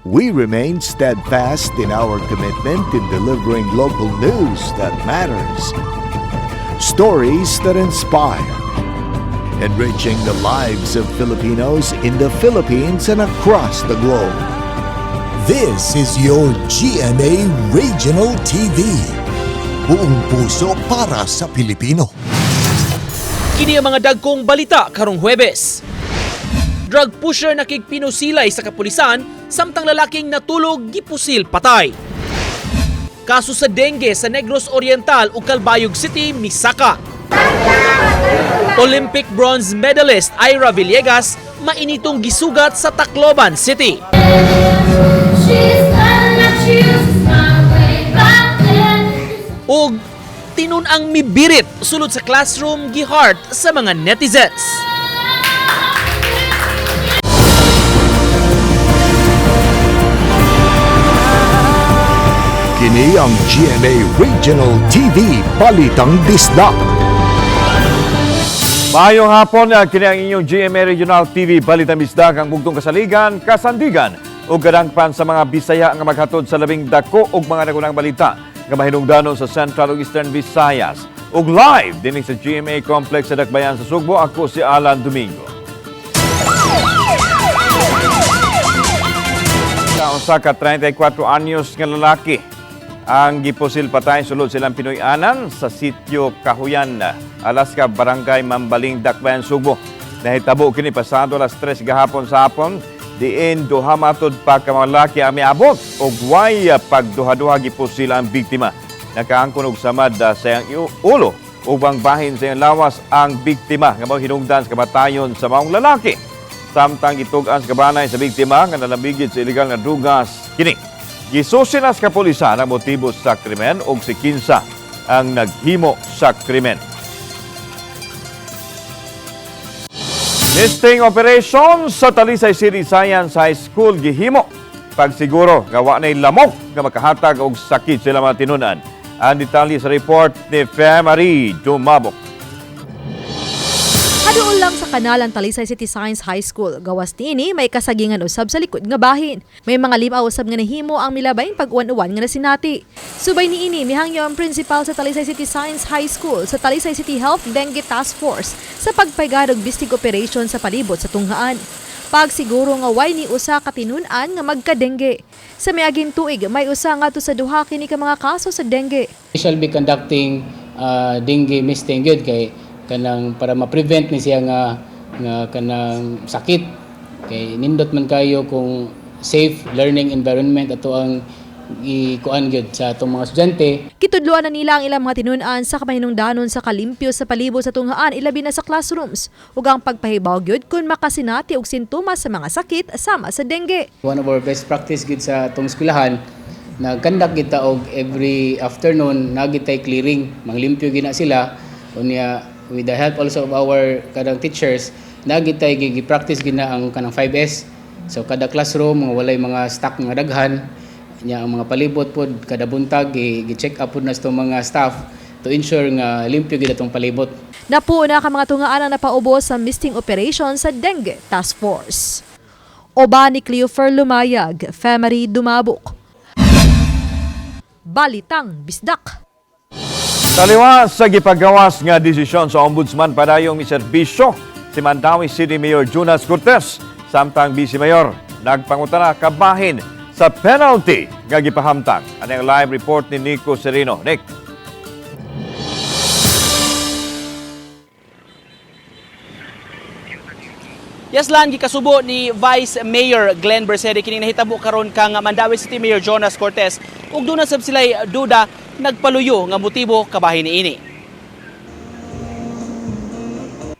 we remain steadfast in our commitment in delivering local news that matters, stories that inspire, enriching the lives of Filipinos in the Philippines and across the globe. This is your GMA Regional TV. Buong puso para sa Pilipino. Kini ang mga dagkong balita karong Huwebes. Drug pusher nakigpinusilay sa kapulisan samtang lalaking natulog gipusil patay. Kaso sa dengue sa Negros Oriental ug Calbayog City misaka. Olympic bronze medalist Ira Villegas mainitong gisugat sa Tacloban City. Og tinun-ang mibirit sulod sa classroom gi-heart sa mga netizens. Kini ang GMA Regional TV Balitang Bisdak. Maayong hapon, kini ang inyong GMA Regional TV Balitang Bisdak, ang bugtong kasaligan, kasandigan ug kadangpan sa mga Bisaya nga maghatod sa labing dako ug mga nagunang balita nga mahinungdanon sa Central ug Eastern Visayas. Ug live dinhi sa GMA Complex sa Dakbayan sa Sugbo, ako si Alan Domingo. Usa ka 34 anyos nga lalaki ang gipusil patay sulod silang Pinoy-anan sa sitio Kahuyan, Alaska, Barangay Mambaling, Dakbayan, Sugbo. Nahitabo kini pasado alas 3 gahapon sa hapon, diin duha matod pa ka mga lalaki ang miabot og way pagduha-duha gipusil ang biktima. Nakaangkon og samad sa iyang ulo ubang bahin sa iyang lawas ang biktima nga mao hinungdan sa kamatayon sa maong lalaki. Samtang itug-an sa kabanay sa biktima nga nalambigit sa illegal nga drugas kini. Gisusinas kapulisan ang motibo sa krimen ug si kinsa ang naghimo sa krimen. Listing operation sa Talisay City Science High School gihimo pagsiguro nga wa nay lamok nga makahatag og sakit sila mga tinunan. Ang detalye sa report ni Marie Dumabok. Haduol lang sa kanalan Talisay City Science High School, gawas niini may kasagingan usab sa likod nga bahin. May mga lima usab nga nahimo ang milabayn pag-uwan-uwan nga nasinati. Subay niini mihangyo ang principal sa Talisay City Science High School sa Talisay City Health Dengue Task Force sa pagpaygadog bistig operation sa palibot sa tunghaan. Pagsiguro nga way ni usa ka tinun-an nga magka-dengue. Sa miaging tuig may usa nga to sa duha kini ka mga kaso sa dengue. We shall be conducting dengue misting good kay kanang para ma-prevent ni siya nga kanang sakit kay nindot man kayo kung safe learning environment ato ang ikuan gyud sa atong mga estudyante. Kitudloan na nila ang ilang mga tinun-an sa kamahinungdanon sa kalimpyo sa palibot sa tunghaan ilabi na sa classrooms ug ang pagpahibaw gyud kung makasinati og sintomas sa mga sakit sama sa dengue. One of our best practice gyud sa atong eskwelahan nag-conduct kita og every afternoon nagitay clearing manglimpyo gina sila unya with the help also of our kadang teachers, nagitay gi-practice gina ang kanang 5S. So kada classroom mga walay mga stock nga daghan, nya ang mga palibot pod kada buntag gi-check up pod na sa mga staff to ensure nga limpyo gid atong palibot. Napuo na ka mga tungaan ang napaubos sa misting operation sa Dengue Task Force. Oba ni Cleofer Lumayag, Marie Dumabok. Balitang Bisdak. Taliwas sa gipagawas nga desisyon sa Ombudsman padayong miserbisyo si Mandawi City Mayor Jonas Cortez samtang Vice Mayor nagpangutana kabahin sa penalty nga gipahamtang. Ano ang live report ni Nico Serino? Nick. Yaslan gikasubo ni Vice Mayor Glenn Berseri kining nahitabo karon kang Mandawi City Mayor Jonas Cortez ug doon na sab sila'y duda nagpaluyo nga motibo kabahin niini.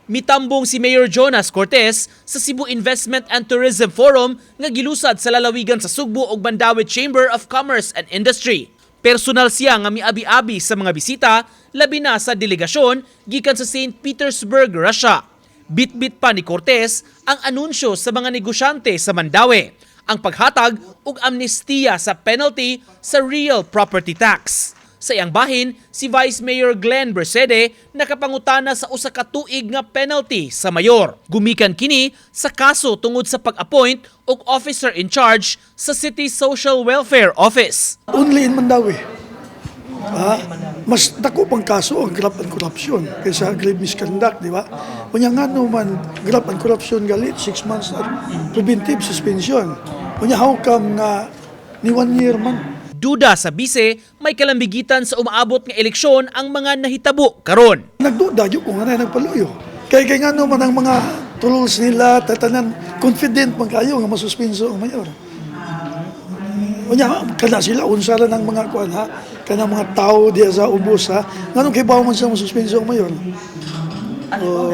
Mitambong si Mayor Jonas Cortez sa Cebu Investment and Tourism Forum nga gilusad sa lalawigan sa Sugbo ug Mandawi Chamber of Commerce and Industry. Personal siya nga miabi-abi sa mga bisita labi na sa delegasyon gikan sa St. Petersburg, Russia. Bit-bit pa ni Cortez ang anunsyo sa mga negosyante sa Mandawi, ang paghatag og amnestiya sa penalty sa real property tax. Sa iyang bahin, si Vice Mayor Glenn Bersede nakapangutana sa usa ka tuig nga penalty sa mayor. Gumikan kini sa kaso tungod sa pag-appoint og officer in charge sa City Social Welfare Office. Only in Mandawi. Mas dako pang kaso ang graft and corruption kaysa grave misconduct, di ba? Kunya nga naman, graft and corruption galit, 6 months na preventive suspension. Kunya how come nga ni 1 year man? Duda sa bise, may kalambigitan sa umaabot nga eleksyon ang mga nahitabo karon. Nagduda yun kung ano nagpaluyo. Kaya nga naman ang mga tools nila, tatanan, confident man kayo nga masuspenso ang mayor. Kunya, kana sila, unsala ng mga kuan ha, kana mga tao diya sa ubos ha, nga nung kay bawa man siya masuspenso ang mayor.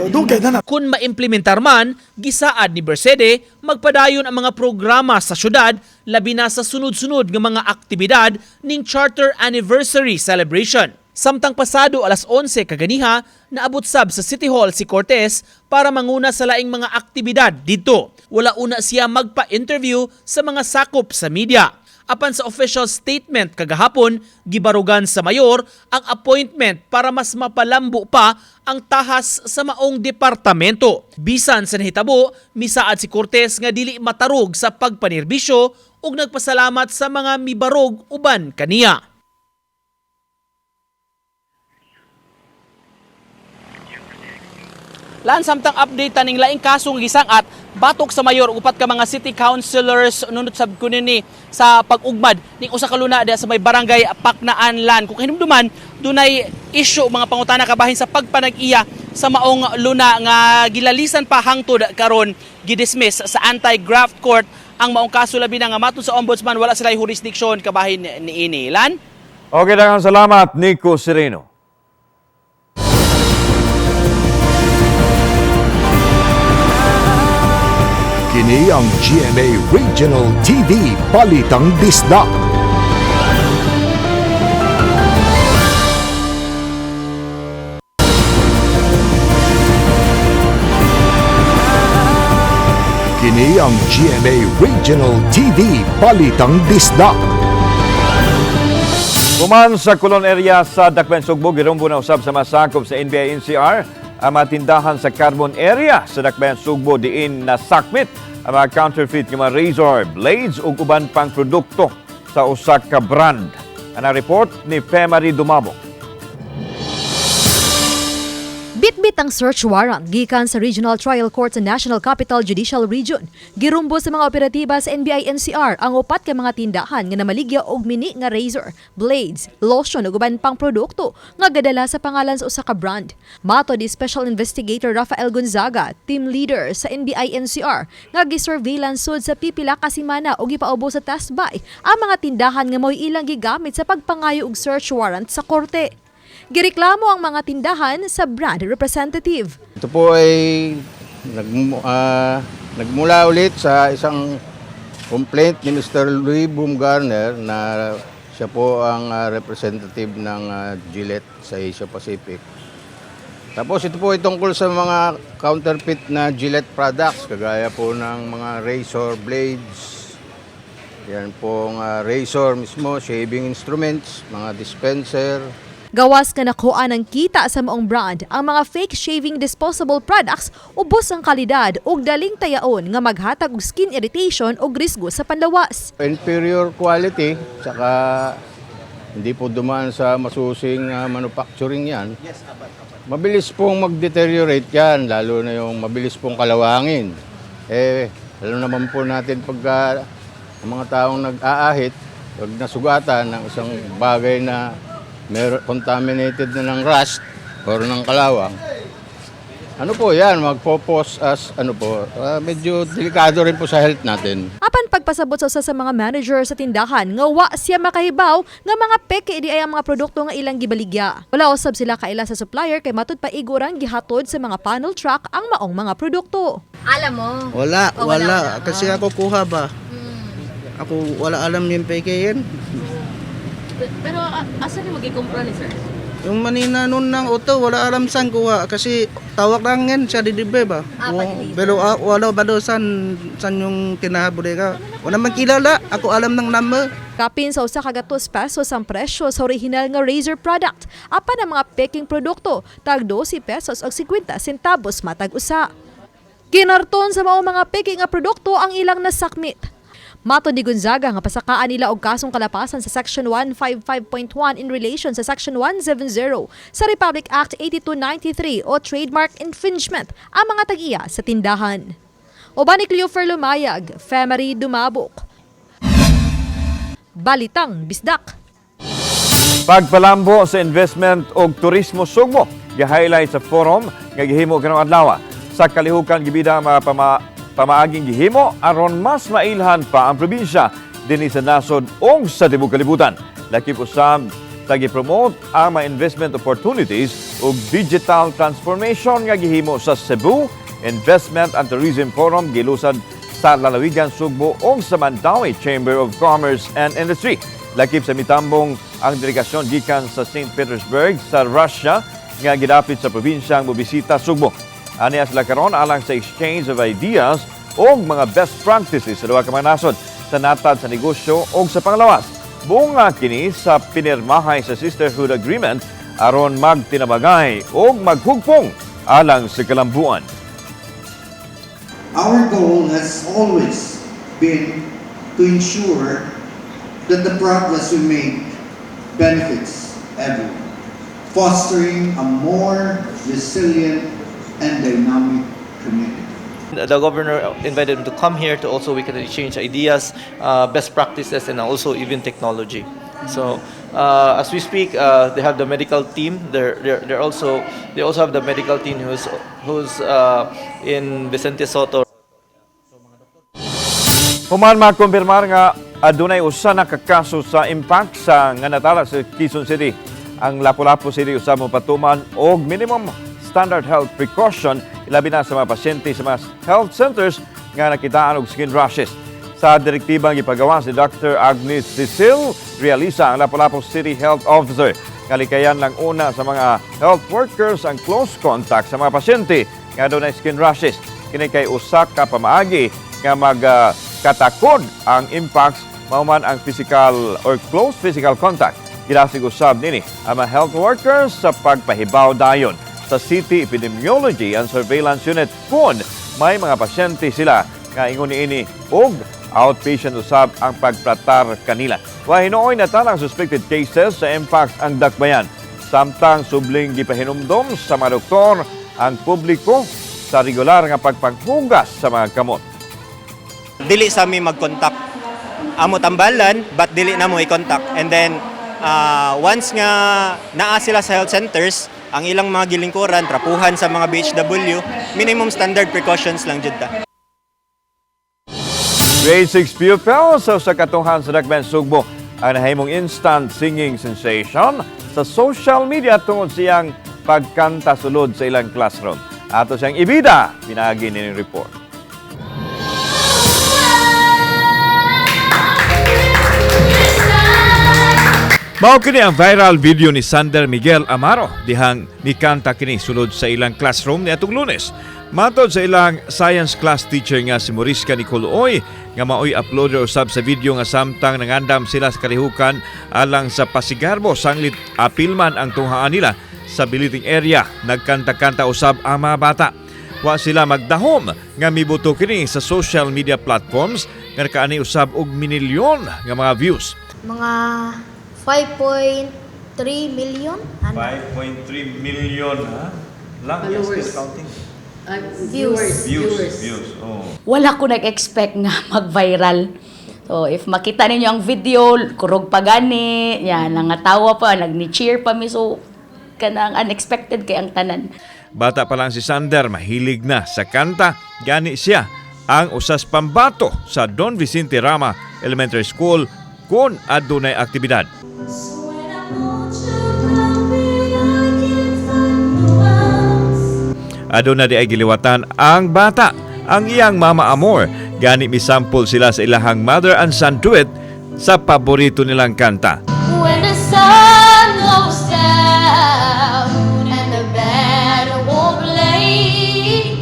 Doon kay na. Kung maimplementar man, gisaad ni Bersede magpadayon ang mga programa sa syudad labi na sa sunod-sunod nga mga aktibidad ning Charter Anniversary Celebration. Samtang pasado alas 11 kaganiha, naabot sab sa City Hall si Cortez para manguna sa laing mga aktibidad dito. Wala una siya magpa-interview sa mga sakop sa media. Apan sa official statement kagahapon, gibarugan sa mayor ang appointment para mas mapalambo pa ang tahas sa maong departamento. Bisan sa nahitabo, misaad si Cortez nga dili matarog sa pagpanerbisyo ug nagpasalamat sa mga mibarog uban kaniya. Lan samtang update taning laing kasong gisangat batok sa mayor upat ka mga city councilors nunod sab kunini sa pag-ugmad ning usa ka luna diha sa may barangay Paknaan Lan. Kung hinumduman dunay issue mga pangutana kabahin sa pagpanag-iya sa maong luna nga gilalisan pa hangtod karon gidismiss sa anti-graft court ang maong kaso labi na nga matud sa ombudsman wala sila jurisdiction kabahin niini. Lan? Okay, daghang salamat, Nico Sereno. Kini ang GMA Regional TV Balitang Disda. Kini ang GMA Regional TV Balitang Disda. Kuman sa Colon area sa Dakbayan Sugbo, girumbo na usab sa masakop sa NBI-NCR ang mga tindahan sa Carbon area sa Dakbayan Sugbo diin na sakmit ang mga counterfeit ng mga razor, blades ug uban pang produkto sa usa ka brand. Ang report ni Femari Dumabo. Bitbit ang search warrant gikan sa Regional Trial Court sa National Capital Judicial Region. Girumbo sa mga operatiba sa NBI-NCR ang upat ka mga tindahan nga namaligya og mini nga razor, blades, lotion ug uban pang produkto nga gadala sa pangalan sa usa ka brand. Mato di Special Investigator Rafael Gonzaga, team leader sa NBI-NCR, nga gisurveillance sud sa pipila ka semana og gipaubo sa tasbay ang mga tindahan nga mo'y ilang gigamit sa pagpangayo og search warrant sa korte. Gireklamo ang mga tindahan sa brand representative. Ito po ay nagmula ulit sa isang complaint ni Mr. Louis Baumgartner na siya po ang representative ng Gillette sa Asia Pacific. Tapos ito po ay tungkol sa mga counterfeit na Gillette products, kagaya po ng mga razor blades, yan pong razor mismo, shaving instruments, mga dispenser. Gawas ka nakuha ng kita sa maong brand ang mga fake shaving disposable products ubos ang kalidad ug daling tayaon nga maghatag og skin irritation ug risgo sa panlawas. Inferior quality, saka hindi po dumaan sa masusing manufacturing yan. Mabilis pong mag-deteriorate yan, lalo na yung mabilis pong kalawangin. Alam naman po natin pagka ang mga taong nag-aahit, pag nasugatan ng isang bagay na contaminated na ng rust or ng kalawang, ano po yan, magpo-pose as medyo delikado rin po sa health natin. Apan pagpasabot sa usa sa mga manager sa tindahan nga wa siya makahibaw nga mga peke di ay ang mga produkto nga ilang gibaligya. Wala usab sila kaila sa supplier kay matud pa igurang gihatod sa mga panel truck ang maong mga produkto. Alam mo? Wala. Kasi ako kuha ba? Ako wala alam yung peke yan. Pero asan yung mag-ikumpra ni sir? Yung manina nun ng auto, wala alam saan kuha. Kasi tawag lang yan siya didibe ba? Pero wala ba doon saan yung tinahabuli ka? Wala man kilala. Ako alam ng number. Kapin sa 100 pesos ang presyo sa original nga razor product. Apan ang mga peking produkto, tag 12 pesos o 50 centavos matag usa. Kinarton sa mga peking nga produkto ang ilang nasakmit. Mato ni Gonzaga nga pasakaan nila og kasong kalapasan sa Section 155.1 in relation sa Section 170 sa Republic Act 8293 o trademark infringement ang mga tag-iya sa tindahan. Uban ni Cleofer Lumayag, Femery Dumabok. Balitang Bisdak. Pagpalambo sa investment o turismo sugbo, gi-highlight sa forum nga gihimo karong adlaw. Sa kalihukan gibida mga pamaaging gihimo aron mas mailhan pa ang probinsya dinhi sa nasod o sa tibuok kalibutan. Lakip usab sa gi-promote ang mga investment opportunities ug digital transformation nga gihimo sa Cebu Investment and Tourism Forum gilusad sa lalawigan Sugbo o sa Mandaue Chamber of Commerce and Industry. Lakip sa mitambong ang delegasyon gikan sa St. Petersburg sa Russia nga gidapit sa probinsyang mobisita Sugbo. Aniya sila karon alang sa exchange of ideas o mga best practices sa duha ka mga nasod sa natad sa negosyo o sa panglawas. Bunga kini sa pinirmahay sa Sisterhood Agreement aron magtinabagay o maghugpong alang sa kalambuan. Our goal has always been to ensure that the progress we make benefits everyone, fostering a more resilient and dynamic community. The governor invited him to come here to also we can exchange ideas, best practices, and also even technology. So as we speak, they have the medical team. They also have the medical team who's in Vicente Soto. Human makumpirmar nga adunay usa na ka kaso sa impact sa nga natala sa Quezon City. Ang Lapu-Lapu City usab mo patuman og minimum standard health precaution ilabi na sa mga pasyente sa mga health centers nga nakitaan og skin rashes. Sa direktibang gipagawa si Dr. Agnes Cecil Realiza, ang Lapu-Lapu City Health Officer, kalikayan lang una sa mga health workers ang close contact sa mga pasyente nga adunay skin rashes. Kini kay usa ka pamaagi nga magkatakod ang impacts mauman ang physical or close physical contact. Gidasig usab nini ang mga health workers sa pagpahibaw dayon sa City Epidemiology and Surveillance Unit kung may mga pasyente sila nga ingon niini og outpatient usab ang pagtratar kanila. Wa hinuoy na tanang suspected cases sa impacts ang dakbayan. Samtang subling gipahinumdom sa mga doktor ang publiko sa regular nga pagpanghugas sa mga kamot. Dili sa mi mag-contact. Amo tambalan, but dili na mo i-contact. And then, once nga naa sila sa health centers, ang ilang mga gilingkuran, trapuhan sa mga BHW, minimum standard precautions lang jud ta. Grade 6 pupils sa katuhan sa Dakbayan Sugbo ang nahimong instant singing sensation sa social media tungod siyang pagkanta sulod sa ilang classroom. Ato siyang ibida, pinagi nining report. Mao kini ang viral video ni Sander Miguel Amaro dihang mikanta kini sulod sa ilang classroom niadtong Lunes. Matod sa ilang science class teacher nga si Morisca Nicole Oy nga maoy uploader usab sa video nga samtang nangandam sila sa kalihukan alang sa Pasigarbo sanglit apilman ang tunghaan nila sa billeting area. Nagkanta-kanta usab ang mga bata. Wa sila magdahom nga mibuto kini sa social media platforms nga nakaani usab og minilyon nga mga views. Mga 5.3 million? 5.3 million, ha? Lang, yes, still counting. Views. Oh. Wala ko nag-expect nga mag-viral. So, if makita ninyo ang video, kurog pa gani, yan, nangatawa pa, nagni-cheer pa mi, so, kanang unexpected kay ang tanan. Bata pa lang si Sander, mahilig na sa kanta. Gani siya ang usas pambato sa Don Vicente Rama Elementary School kung adunay aktibidad. Aduna di ay giliwatan ang bata, ang iyang mama Amor. Gani misample sila sa ilahang mother and son duet sa paborito nilang kanta. When the sun goes down and the band won't play,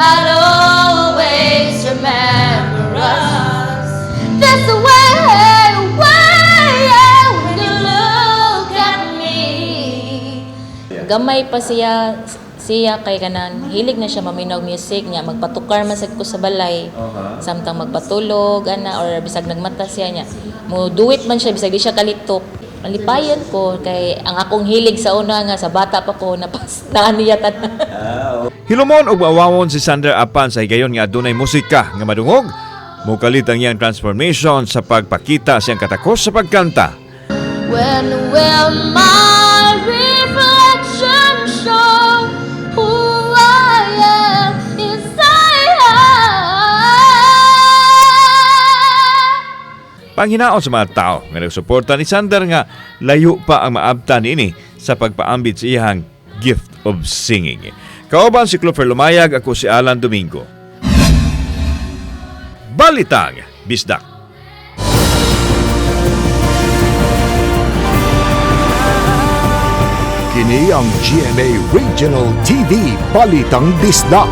I'll always remember us. That's the way gamay pa siya kay kanang hilig na siya maminog music niya, magpatukar man sad ko sa balay. Samtang magpatulog ana or bisag nagmata siya niya. Mo do it man siya bisag di siya kalitok. Malipayan ko kay ang akong hilig sa una nga sa bata pa ko naaniyatan. Hilumon og awawon si Sandra apan sa higayon nga adunay musika nga madungog. Mukalit ang iyang transformation sa pagpakita siyang katakos sa pagkanta. When will my reflection show who I am inside? Panghinaon sa mga tao nga nagsuporta ni Sander nga layo pa ang maabtan ini sa pagpaambit sa iyang gift of singing. Kauban si Clover Lumayag, ako si Alan Domingo. Balitang Bisdak. Kini ang GMA Regional TV Balitang Bisdak.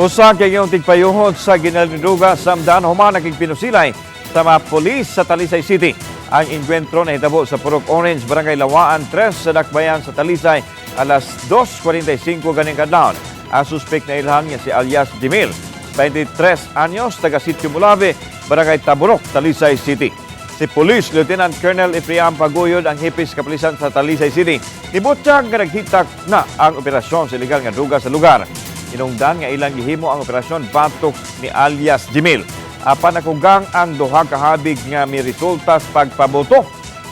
Usa kay ngayong tigpayuhod sa Ginaldruga samdan human nakigpinusilay sa mga pulis sa Talisay City. Ang enkwentro na hitabo sa Purok Orange, Barangay Lawaan 3 sa Dakbayan sa Talisay alas 2:45 ganing kadlawon. Ang suspek na ilhan nga si alias Jimil, 23 anyos, taga Sitio Mulabe, Barangay Taburok, Talisay City. Si Police Lieutenant Colonel Efriam Paguyod ang hipis kapulisan sa Talisay City. Nibutyag nga naghitak na ang operasyon sa ilegal nga druga sa lugar. Inungdan nga ilang gihimo ang operasyon batok ni alias Jimil. Apan nakugang ang duha ka habig nga may resulta sa pagpaboto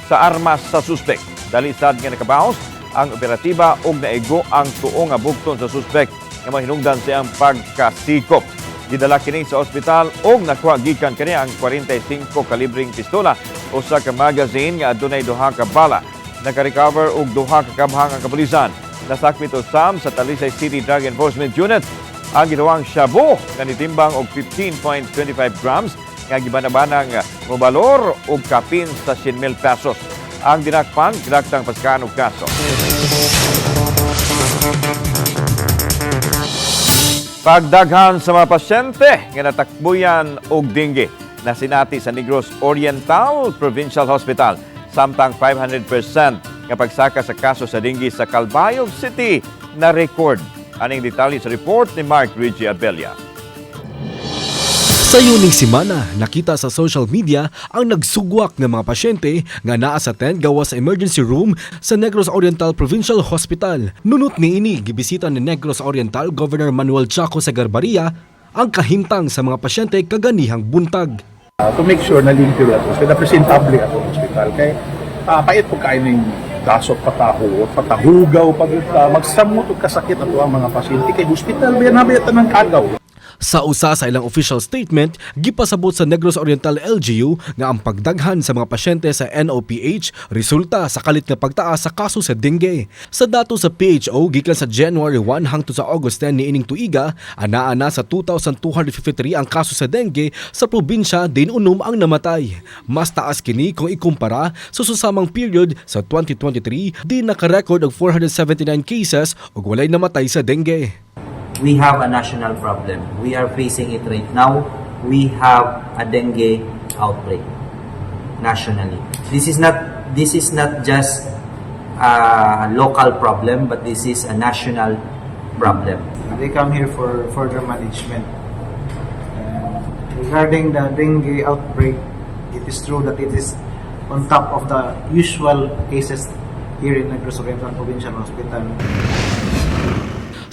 sa armas sa suspek. Dali sad nga nakabaos ang operatiba ug naigo ang tuo nga bugton sa suspek nga mahinungdan siyang pagkasikop. Gidala kini sa ospital ug nakuha gikan kani ang 45 kalibring pistola, usa ka magazine nga adunay duha ka bala. Naka-recover og duha ka kabhang ang kapulisan. Nasakmit usam sa Talisay City Drug Enforcement Unit ang ginawang shabu nga nitimbang og 15.25 grams nga gibanabanang mobalor og kapin sa 100,000 pesos. Ang dinakpan ginaktang paskaan og kaso. Pagdaghan sa mga pasyente nga natakbuyan og dengue na sinati sa Negros Oriental Provincial Hospital samtang 500% nga pagsaka sa kaso sa dengue sa Calbayog City na record. Aning detalye sa report ni Mark Reggie Abella. Sa yuning simana, nakita sa social media ang nagsugwak ng mga pasyente nga naa sa tent gawas sa emergency room sa Negros Oriental Provincial Hospital. Nunot ni ini, gibisita ni Negros Oriental Governor Manuel Chaco sa Garbaria ang kahimtang sa mga pasyente kaganihang buntag. To make sure na limpyo ato, so na presentable ato sa hospital. Kaya pait po kain ng dasok pataho, patahugaw, pag magsamot o kasakit ato ang mga pasyente kay hospital, bayan nabayatan ng kagaw. Sa usa sa ilang official statement, gipasabot sa Negros Oriental LGU nga ang pagdaghan sa mga pasyente sa NOPH resulta sa kalit nga pagtaas sa kaso sa dengue. Sa dato sa PHO, gikan sa January 1 hangtod sa August 10 niining tuiga, anaa na sa 2,253 ang kaso sa dengue sa probinsya, din unom ang namatay. Mas taas kini kung ikumpara sa susamang period sa 2023, din nakarecord og 479 cases ug walay namatay sa dengue. We have a national problem. We are facing it right now. We have a dengue outbreak nationally. This is not just a local problem, but this is a national problem. They come here for further management. Regarding the dengue outbreak, it is true that it is on top of the usual cases here in Negros Oriental Provincial Hospital.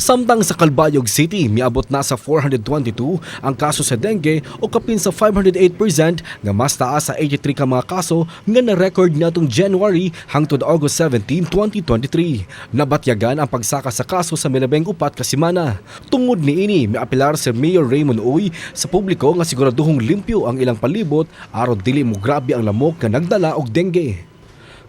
Samtang sa Calbayog City, miabot na sa 422 ang kaso sa dengue o kapin sa 508% nga mas taas sa 83 ka mga kaso nga na-record natong January hangtod August 17, 2023. Nabatyagan ang pagsaka sa kaso sa milabeng upat ka semana. Tungod ni ini, miapilar si Mayor Raymond Uy sa publiko nga siguraduhong limpyo ang ilang palibot aron dili mo grabe ang lamok nga nagdala og dengue.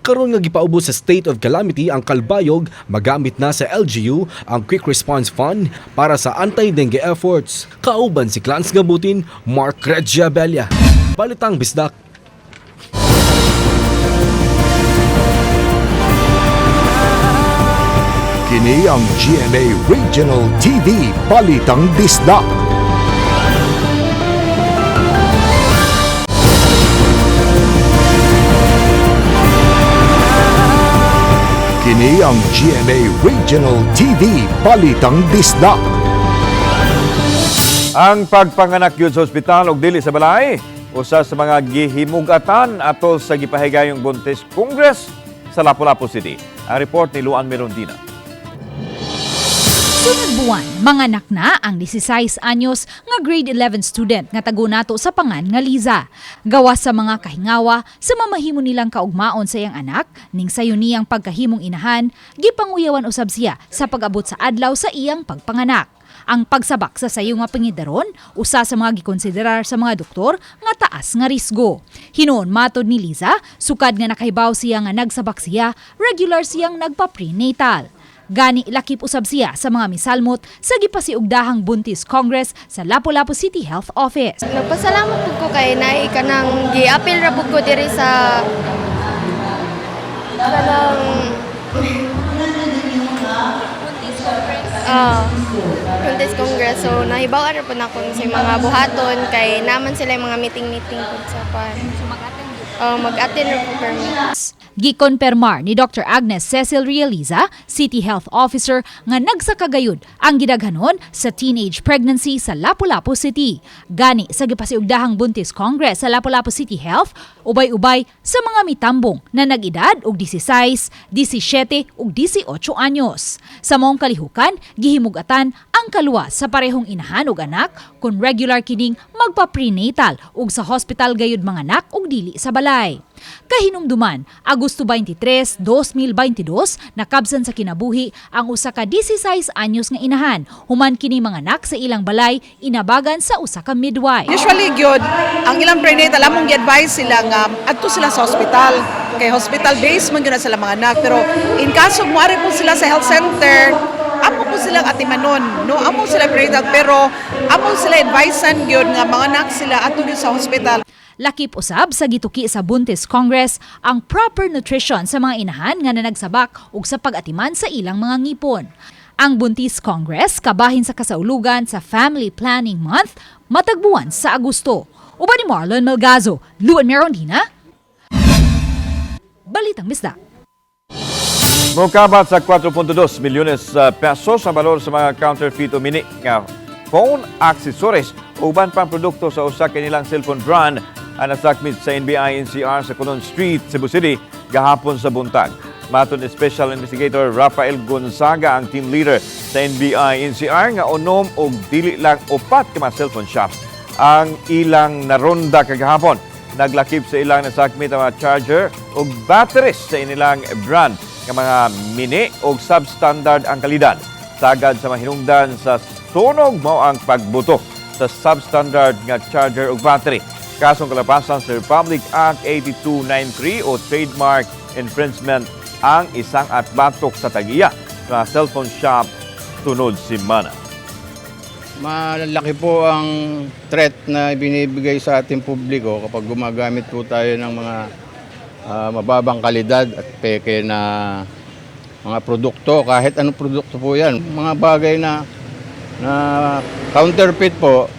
Karon nga gipaubos sa state of calamity ang Calbayog, magamit na sa LGU ang Quick Response Fund para sa anti-dengue efforts. Kauban si Clarence Gabutin, Mark Reggie Abella. Balitang Bisdak. Kini ang GMA Regional TV Balitang Bisdak. Kini ang GMA Regional TV Balitang Disda. Ang pagpanganak yun sa ospital o dili sa balay, usa sa mga gihimugatan atol sa gipahigayong Buntis Congress sa Lapu-Lapu City. Ang report ni Luan Merondina. Sunod buwan, manganak na ang 16 anyos nga grade 11 student nga tago nato sa pangan nga Liza. Gawas sa mga kahingawa sa mamahimo nilang kaugmaon sa iyang anak, ning sayo niyang pagkahimong inahan, gipanguyawan usab siya sa pag-abot sa adlaw sa iyang pagpanganak. Ang pagsabak sa sayo nga pangidaron, usa sa mga gikonsiderar sa mga doktor nga taas nga risgo. Hinuon matod ni Liza, sukad nga nakahibaw siya nga nagsabak siya, regular siyang nagpa-prenatal. Gani lakip usab siya sa mga misalmot sa gipasiugdahang Buntis Congress sa Lapu-Lapu City Health Office. Nagpasalamat pud ko kay naay kanang gi-appeal ra pud ko diri sa kanang Buntis Congress. So nahibaw ra pud nako sa mga buhaton kay naman sila yung mga meeting pud sa pan. Mag-attend ra pud permits. Gikonpermar ni Dr. Agnes Cecil Realiza, City Health Officer, nga nagsakagayud ang gidaghanon sa teenage pregnancy sa Lapu-Lapu City. Gani sa gipasiugdahang Buntis Congress sa Lapu-Lapu City Health, ubay-ubay sa mga mitambong na nag-edad og 16, 17 ug 18 anyos. Sa maong kalihukan, gihimugatan ang kaluwas sa parehong inahan ug anak kung regular kining magpa-prenatal ug sa hospital gayud mga anak ug dili sa balay. Kahinumduman, Agosto 23, 2022, nakabsan sa kinabuhi ang usa ka 16 anyos nga inahan. Human kini mga anak sa ilang balay, inabagan sa usa ka midwife. Usually gyud ang ilang prenatal among gi-advise sila nga adto sila sa hospital. Kay hospital based man gyud sila mga anak, pero in kaso moari po sila sa health center, amo po silang atimanon, no? Amo sila prenatal, pero amo sila advisean gyud nga mga anak sila adto gyud sa hospital. Lakip usab sa gituki sa Buntis Congress ang proper nutrition sa mga inahan nga nagsabak ug sa pag-atiman sa ilang mga ngipon. Ang Buntis Congress kabahin sa kasaulugan sa Family Planning Month matagbuan sa Agosto. Uban ni Marlon Melgazo, Luan Merondina, Balitang Misda. Mukabat sa 4.2 milyones pesos ang balor sa mga counterfeit o mini nga phone accessories uban pang produkto sa usa kanilang cellphone brand ang nasakmit sa NBI-NCR sa Colon Street, Cebu City, gahapon sa buntag. Matod ni Special Investigator Rafael Gonzaga, ang team leader sa NBI-NCR, nga unom o dili lang upat ka mga cellphone shops ang ilang naronda kagahapon. Naglakip sa ilang nasakmit ang mga charger o batteries sa inilang brand ng mga mini o substandard ang kalidad. Sagad sa mahinungdan sa sunog mao ang pagbuto sa substandard nga charger o battery. Kasong kalapasan sa Republic Act 8293 o trademark infringement ang isang atbatok sa tagiya sa cellphone shop tunod simana. Malaki po ang threat na binibigay sa ating publiko kapag gumagamit po tayo ng mga mababang kalidad at peke na mga produkto. Kahit anong produkto po yan. Mga bagay na counterfeit po,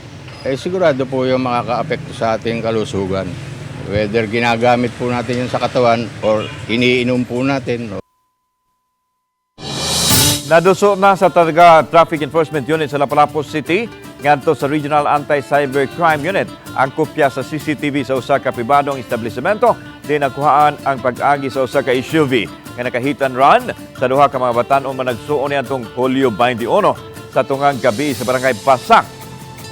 sigurado po yung makaka-apekto sa ating kalusugan. Whether ginagamit po natin yun sa katawan or iniinom po natin. Naduso na sa Traffic Enforcement Unit sa Lapu-Lapu City ngadto sa Regional Anti-Cybercrime Unit ang kopya sa CCTV sa usa ka pribadong establishmento di nakuhaan ang pag-agi sa usa ka SUV nga nakahit and run sa duha ka mga batan-o managsuon niadtong Hulyo 21 sa tungang gabi sa Barangay Basak.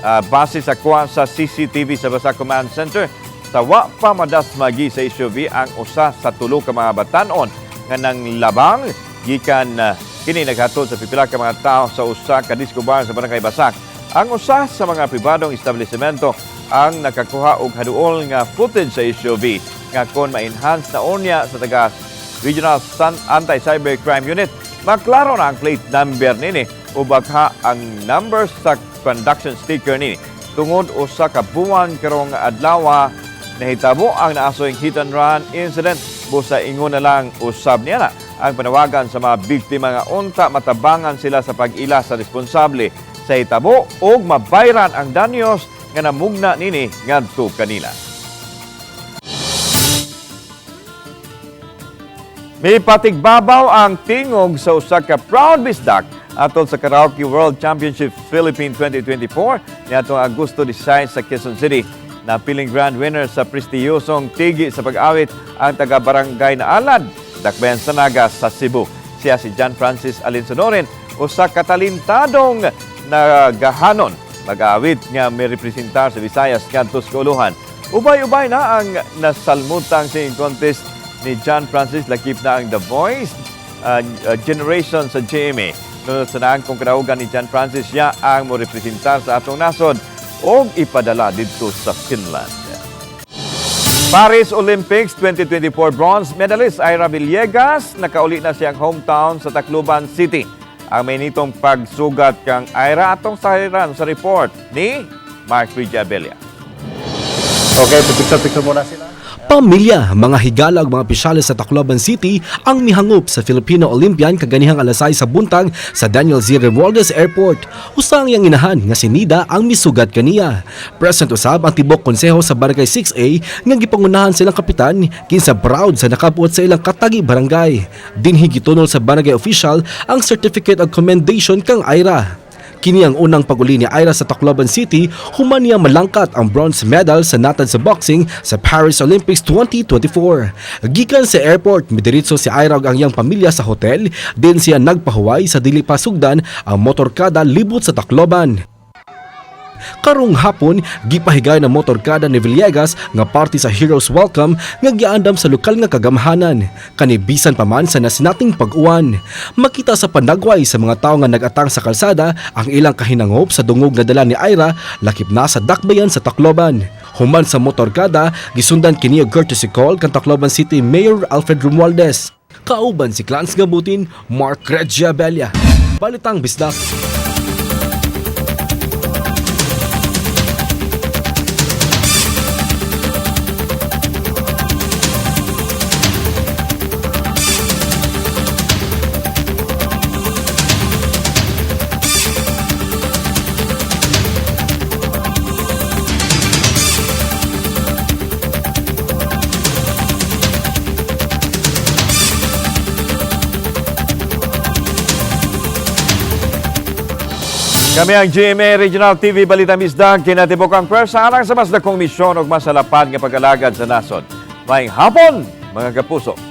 Base sa kuha sa CCTV sa Basak Command Center, sa wa pa madasmagi sa SUV ang usa sa tulo ka mga batanon nga nang labang gikan kini naghatod sa pipila ka mga tao sa usa ka disco bar sa Barangay Basak. Ang usa sa mga pribadong establishmento ang nakakuha og haduol nga footage sa SUV nga kon ma-enhance na unya sa taga Regional Anti-Cybercrime Unit. Maklaro na ang plate number nini o bagha ang number sa conduction sticker nini. Tungod usa ka buwan karong adlaw nahitabo ang naasoyng hit and run incident. Busa ingon na lang usab niya na ang panawagan sa mga biktima nga unta matabangan sila sa pag-ila sa responsable sa hitabo o mabayran ang danyos nga namugna nini ngadto kanila. May patigbabaw ang tingog sa usa ka proud bisdak atol sa Karaoke World Championship Philippine 2024 niadtong Agosto 16 sa Quezon City. Napiling grand winner sa prestiyosong tigi sa pag-awit ang taga-barangay na Alad, Dakbayan Sanaga sa Cebu. Siya si John Francis Alinsonoren, usa katalintadong nagahanon mag-awit nga may representar sa Visayas ngadto sa kauluhan. Ubay-ubay na ang nasalmutang singing contest ni John Francis, lakip na ang The Voice generation sa GMA. Nunod sa naang kung kinaugan ni John Francis, siya ang mo representar sa atong nasod o ipadala dito sa Finland. Paris Olympics 2024 bronze medalist Ira Villegas, nakauli na siyang hometown sa Tacloban City. Ang may nitong pagsugat kang Ira atong sahiran sa report ni Mark Abella. Okay, picture muna sila. Pamilya, mga higala ug mga opisyales sa Tacloban City ang mihangup sa Filipino Olympian kaganihang alasay sa buntag sa Daniel Z. Romualdez Airport. Usang yang inahan nga si Nida ang misugat kaniya. Present usab ang tibok konseho sa Barangay 6A nga gipangunahan silang kapitan kinsa proud sa nakabuot sa ilang katagi barangay. Dinhi gitunol sa barangay official ang Certificate of Commendation kang Ira. Kini ang unang pag-uli ni Ira sa Tacloban City human niya malangkat ang bronze medal sa natad sa boxing sa Paris Olympics 2024. Gikan sa airport, midiritso si Ira ug ang iyang pamilya sa hotel, din siya nagpahuway sa dili pa sugdan ang motorkada libot sa Tacloban. Karong hapon, gipahigay na motorkada ni Villegas nga parte sa Heroes Welcome nga giandam sa lokal nga kagamhanan. Kanibisan pa man sa nasinating pag-uwan. Makita sa panagway sa mga tao nga nag-atang sa kalsada ang ilang kahinangop sa dungog na dala ni Ira lakip na sa Dakbayan sa Tacloban. Human sa motorkada, gisundan kini og courtesy call kan Tacloban City Mayor Alfred Romualdez. Kauban si Clarence Gabutin, Mark Abella. Balitang Bisdak. Kami ang GMA Regional TV Balita Bisdag, kinatibok ang pwersa alang sa mas dakong misyon o masalapad nga pag-alagad sa nasod. Maayong hapon, mga kapuso!